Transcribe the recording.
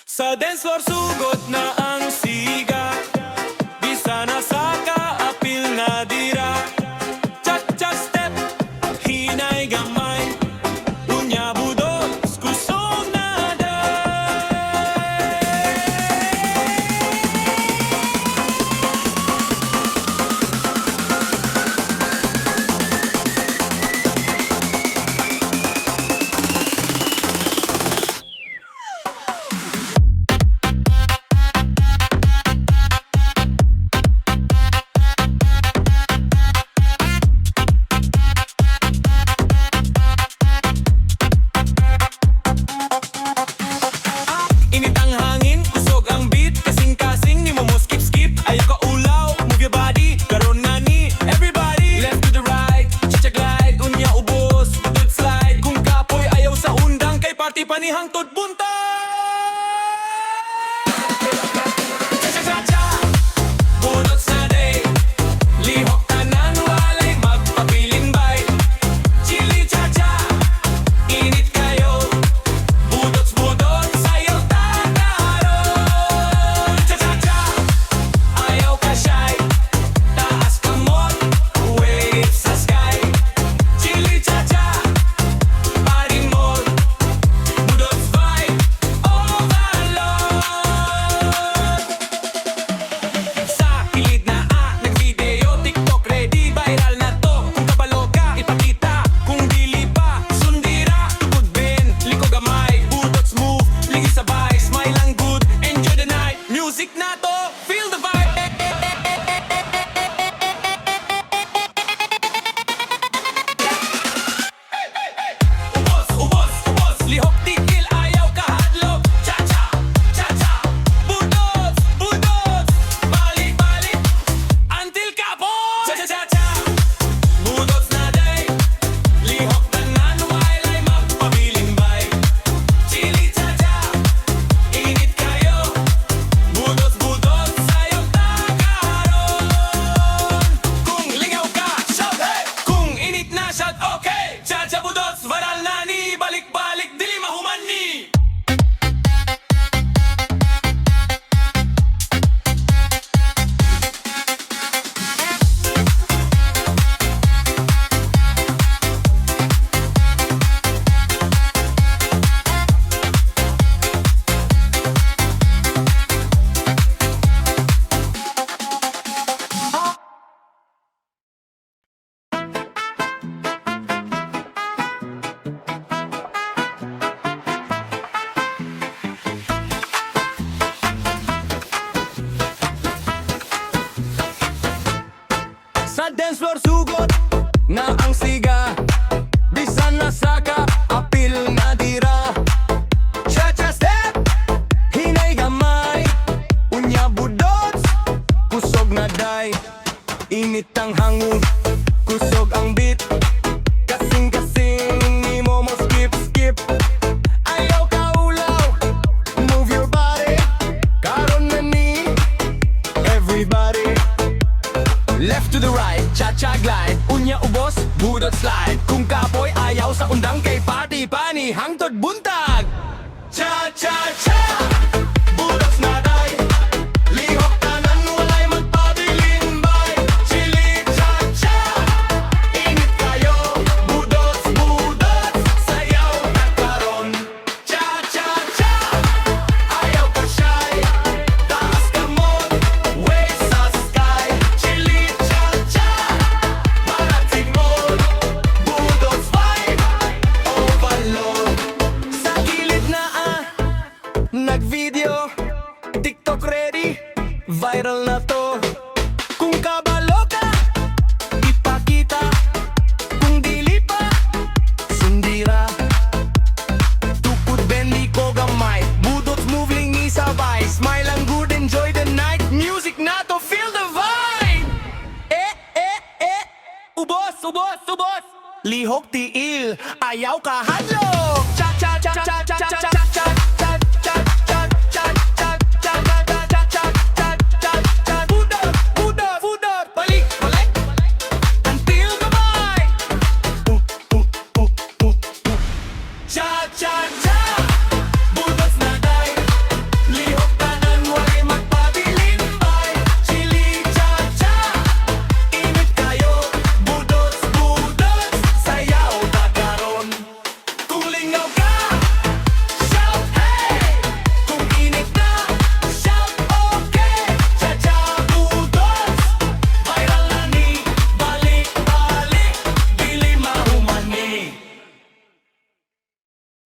Sa dance floor sugod na ang siga, bisa na sa kaapil nga dira. Cha-cha step, hinay gamay, unya budos, kusog na day. Init ang hangin, kusog ang beat, kasing-kasing, di mo mo skip-skip. Ayaw ka ulaw, move your body, karon nga ni everybody. Left to the right, cha-cha glide, unya ubos, budod slide. Kung kapoy ayaw sa undang, kay party pa ni hangtod buntag. Cha-cha-cha-cha, budots na day, lihok tanan, walay magpabilin bay. Chili cha-cha, init kayo, budots-budots, ayaw takaron. Cha-cha-cha, ayaw ka shy, taas kamot, waves sa sky. Chili cha-cha, party mode, budots vibe, overload. Sa kilid na nag-video, TikTok ready, viral na to. Kung kabalo ka, ipakita. Kung dili pa, sundira, tukod ben, liko gamay, budots move, ligi sabay, smile lang good, enjoy the night. Music na to, feel the vibe. Ubos, ubos, ubos, lihok tigil, ayaw kahadlok. Cha-cha, cha-cha, budots, budots, balik-balik, until kapos. Cha-cha-cha-cha, budots na day, lihok tanan, walay magpabiling bay. Chili cha-cha, init kayo, budots-budots, ayaw takaron. Kung lingaw ka, shout hey! Kung init na, shout okay! Cha-cha budots, varal na ni, balik-balik, dili mahuman ni. Sa dance floor sugod na ang siga, bisa na sa kaapil na dira. Cha-cha step, hinay gamay, unya budots, kusog na day. Init ang hangin, kusog ang beat, kasing-kasing, ni mo mo skip-skip. Ayaw ka ulaw, move your body, karon na ni everybody. Left to the right, cha-cha glide, unya ubos, budot slide. Kung kapoy ayaw sa undang, kay party pa ni hangtod buntag. Cha-cha-cha, budots na day, lihok tanan, walay magpabilin bay. Chili cha-cha, init kayo, budots-budots, sayaw na karon. Cha-cha-cha, ayaw ka shy, taas kamot, waves sa sky. Chili cha-cha, parating mode, budots vibe, overload. Sa gilid na nag-video, TikTok ready, viral na to. Kung kabalo ka, ipakita. Kung dili pa, sundira, tukod ben, liko gamay, budots moving ni sabay, smile ang good, enjoy the night. Music na to, feel the vibe. Ubos, ubos, ubos, lihok tiil, ayaw ka hadlok. Cha-cha